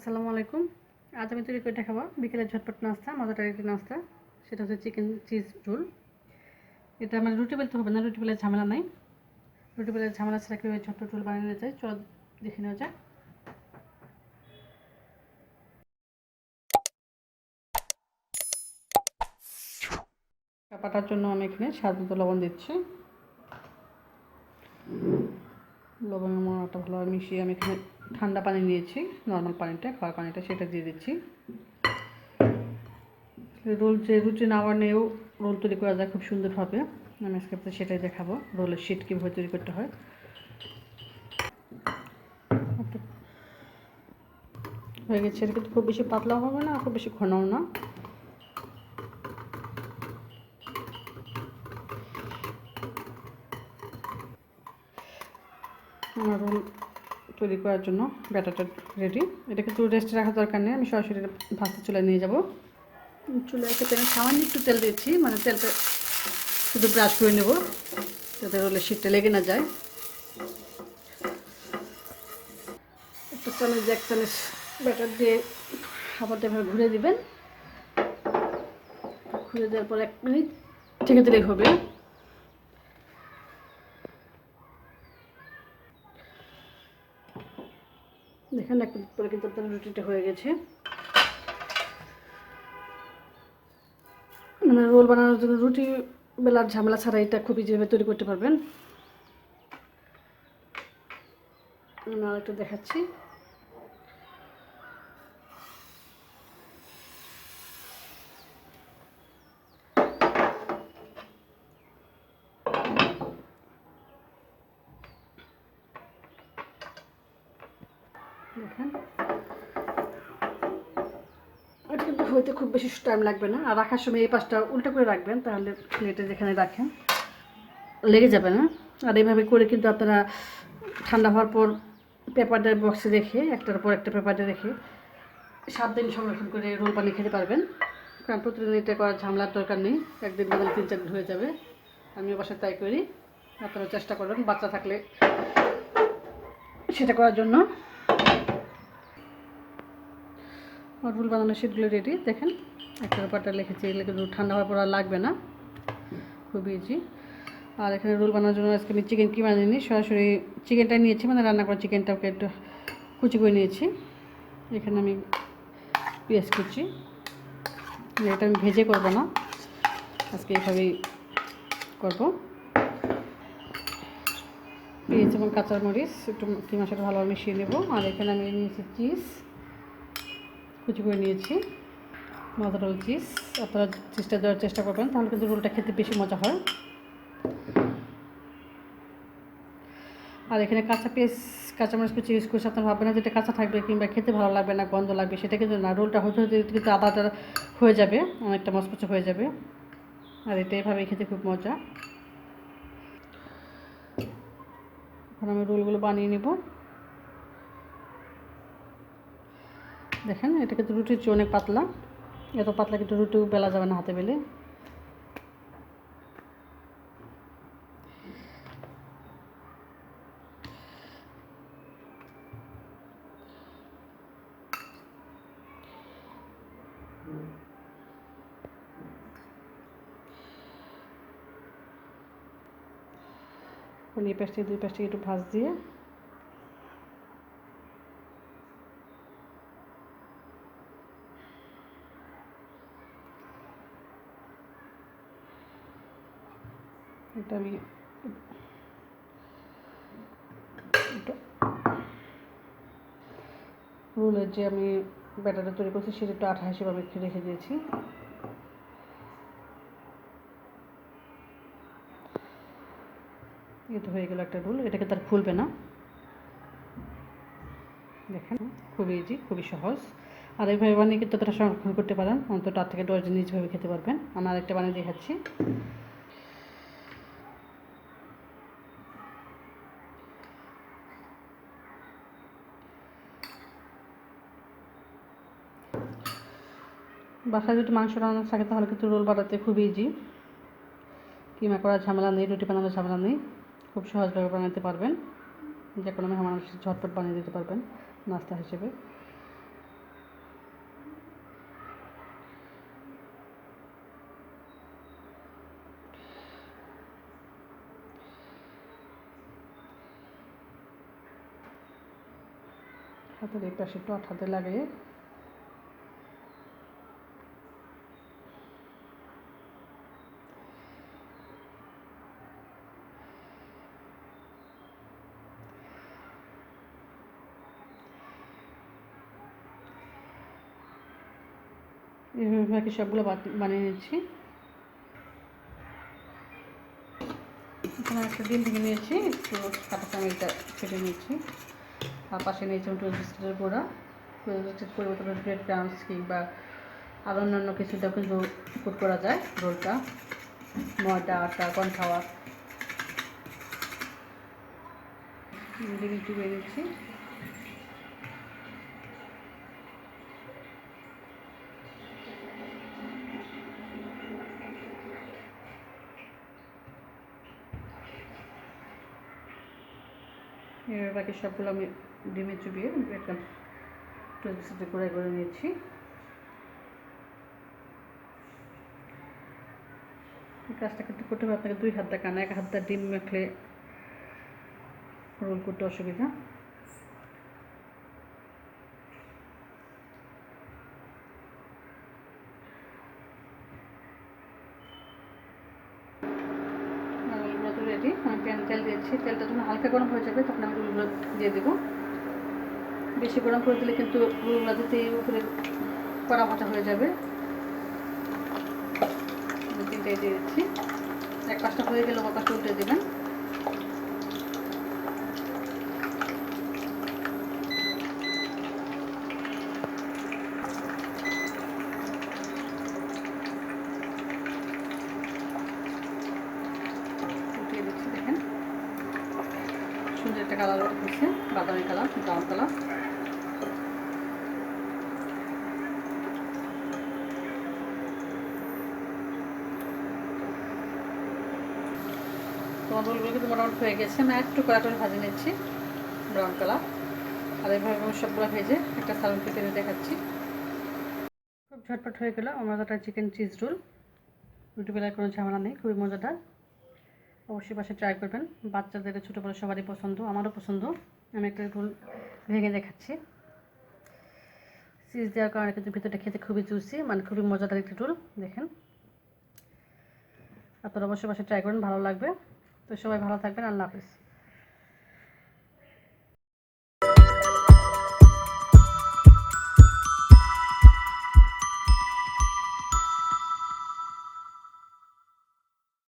আসসালামু আলাইকুম। আজ আমি তৈরি করে দেখাবো বিকেলের ঝটপট নাস্তা, মজাদার একটি নাস্তা। সেটা হচ্ছে চিকেন চিজ রোল। এটা আমার রুটি বেলতে হবে না, রুটি বেলার ঝামেলা নাই। রুটি বেলার ঝামেলা ছাড়া কীভাবে ছোট্ট রোল বানিয়ে নিয়ে যায় চলো দেখে নেওয়া যাক। কাটার জন্য আমি এখানে স্বাদ মতো লবণ দিচ্ছি। লবণের মশলাটা ভালোভাবে মিশিয়ে আমি এখানে ঠান্ডা পানি নিয়েছি, নর্মাল পানিটা, খাওয়ার পানিটা, সেটা দিয়ে দিচ্ছি। রোল যে রুটি না বানিয়েও রোল তৈরি করা যায় খুব সুন্দরভাবে। আমি আজকে সেটাই দেখাবো, রোলের শিট কীভাবে তৈরি করতে হয়। হয়ে গেছে, এটা কিন্তু খুব বেশি পাতলাও হবে না, খুব বেশি ঘনও না। আমার রোল তৈরি করার জন্য ব্যাটারটা রেডি। এটা কিন্তু রেস্টে রাখার দরকার নেই, আমি সরাসরি ভাজতে চুলায় নিয়ে যাব। চুলায় একটা প্যানে সামান্য একটু তেল দিচ্ছি, মানে তেলটা শুধু ব্রাশ করে নেব যাতে রোলের শিটটা লেগে না যায়। একটা চামচ এক চামচ ব্যাটার দিয়ে আবার এভাবে ঘুরে দিবেন। ঘুরে দেওয়ার পর 1 মিনিট ঢেকে দিলেই হবে। দেখেন 1 মিনিট পরে কিন্তু আপনার রুটিটা হয়ে গেছে। মানে রোল বানানোর জন্য রুটি বেলার ঝামেলা ছাড়া এটা খুব ইজিভাবে তৈরি করতে পারবেন। আমি আরেকটা দেখাচ্ছি। দেখেন এটা কিন্তু হইতে খুব বেশি টাইম লাগবে না। আর রাখার সময় এই পাশটা উল্টো করে রাখবেন, তাহলে প্লেটে যেখানে রাখেন লেগে যাবে না। আর এইভাবে করে কিন্তু আপনারা ঠান্ডা হওয়ার পর পেপারটার বক্সে রেখে একটার পর একটা পেপারটা রেখে 7 দিন সংরক্ষণ করে রোল বানিয়ে খেতে পারবেন। কারণ প্রতিদিন এটা করার ঝামেলার দরকার নেই, একদিন বানালে 3-4 দিন হয়ে যাবে। আমিও বাসায় তাই করি, আপনারা চেষ্টা করবেন বাচ্চা থাকলে সেটা করার জন্য। রোল বানানোর শিটগুলো রেডি। দেখেন একটা পেপারটা লিখেছি, এগুলো কিন্তু ঠান্ডা হওয়ার পর আর লাগবে না, খুব ইজি। আর এখানে রোল বানানোর জন্য আজকে আমি চিকেন কিমা নিইনি, সরাসরি চিকেনটাই নিয়েছি, মানে রান্না করা চিকেনটাকে একটু কুচি করে নিয়েছি। এখানে আমি পেঁয়াজ কুচি, এটা আমি ভেজে করবো না, আজকে এইভাবেই করবো। পেঁয়াজ এবং কাঁচামরিচ একটু কিমার সাথে ভালোভাবে মিশিয়ে নেব। আর এখানে আমি নিয়েছি চিজ, কুচি করে নিয়েছি, মজারোল চিজ। আপনারা চিজটা দেওয়ার চেষ্টা করবেন, তাহলে কিন্তু রোলটা খেতে বেশি মজা হয়। আর এখানে কাঁচা পেঁয়াজ কাঁচামরিচ কুচি ইউজ করছি, আপনার ভাববেন না যেটা কাঁচা থাকবে কিংবা খেতে ভালো লাগবে না, গন্ধ লাগবে, সেটা কিন্তু না। রোলটা হতে হতে কিন্তু আদাটা হয়ে যাবে, অনেকটা মচমচে হয়ে যাবে। আর এটা এভাবেই খেতে খুব মজা। এখন আমি রোলগুলো বানিয়ে নেব। দেখেন এটা কিন্তু রুটির চেয়ে অনেক পাতলা, এত পাতলা কিন্তু রুটিও বেলা যাবে না হাতে বেলে। এই পাশ থেকে 2 পাশ থেকে একটু ভাঁজ দিয়ে এটা আমি রোলের যে আমি ব্যাটারটা তৈরি করছি সেটা একটু আঠা হিসেবে আমি রেখে দিয়েছি। এটা হয়ে গেল একটা রোল, এটাকে তার খুলবে না। দেখেন খুবই ইজি, খুবই সহজ। আর এইভাবে বানিয়ে কিন্তু আপনারা সংরক্ষণ করতে পারেন, অন্তত 8 থেকে 10 দিন নিজভাবে খেতে পারবেন। আমি আরেকটা বানিয়ে দেখাচ্ছি। বাসায় যদি মাংস রান্না থাকে তাহলে কিন্তু রোল বানাতে খুব ইজি, কিমা করার ঝামেলা নেই, রুটি বানানোর ঝামেলা নেই, খুব সহজভাবে বানাতে পারবেন। যে কোনো মেহমান ঝটপট বানিয়ে দিতে পারবেন নাস্তা হিসেবে। হাতের এই পাশে টট হাতে লাগিয়ে এইভাবে বাকি সবগুলো বানিয়ে নিচ্ছি। এখানে একটা ডিম ভেঙে নিয়েছি, একটু কাঁটা চামচটা কেটে নিচ্ছি। আর পাশে নিয়েছি টোস্ট বিস্কুটের গুঁড়া, টোস্টেড পরিবর্তনে ব্রেড ক্রাম্বস কিংবা আর অন্যান্য কিছুটা কিন্তু পুট করা যায়। রোলটা ময়দা, আটা, কর্নফ্লাওয়ার ডিম ডুবিয়ে নিচ্ছি। এবার বাকি সবগুলো আমি ডিমে চুবিয়ে একটা টোস্ট বিস্কুটের গুঁড়ায় করে নিয়েছি। এই কাজটা কিন্তু করতে হবে আপনাকে 2 হাত দা, কারণ 1 হাত দা ডিম মাখলে রোল করতে অসুবিধা। রোলগুলো তো রেডি। আমি তেল দিয়েছি, তেলটা যখন হালকা গরম হয়ে যাবে তখন আমি রোলগুলো দিয়ে দেবো। বেশি গরম করে দিলে কিন্তু রোলগুলো দিতেই উপরে কড়া ভাজা হয়ে যাবে। 3টাই দিয়ে দিচ্ছি। এক পাশটা হয়ে গেলে অপর পাশটা উল্টে দেবেন। উল্টিয়ে দিচ্ছি, দেখেন সুন্দর একটা কালার উঠেছে, বাদামি কালার, ব্রাউন কালার। তোমার রোলগুলো কিন্তু মোটামুটি হয়ে গেছে। আমি একটু কড়া করে ভাজে নিচ্ছি ব্রাউন কালার। আর এইভাবে আমি সবগুলো ভেজে একটা সার্ভিং প্লেটে দেখাচ্ছি। খুব ঝটপট হয়ে গেল আমার মজাদার চিকেন চিজ রোল। রুটিবেলার কোনো ঝামেলা নেই, খুবই মজাদার। অবশ্যই বাসায় ট্রাই করবেন। বাচ্চাদের, ছোটো বড়ো সবারই পছন্দ, আমারও পছন্দ। আমি একটা রোল ভেঙে দেখাচ্ছি। চিজ দেওয়ার কারণে কিন্তু ভিতরটা খেতে খুবই জুসি, মানে খুবই মজাদার একটি রোল। দেখেন, আপনারা অবশ্যই বাসায় ট্রাই করবেন, ভালো লাগবে। তো সবাই ভালো থাকবেন, আল্লাহ হাফিজ।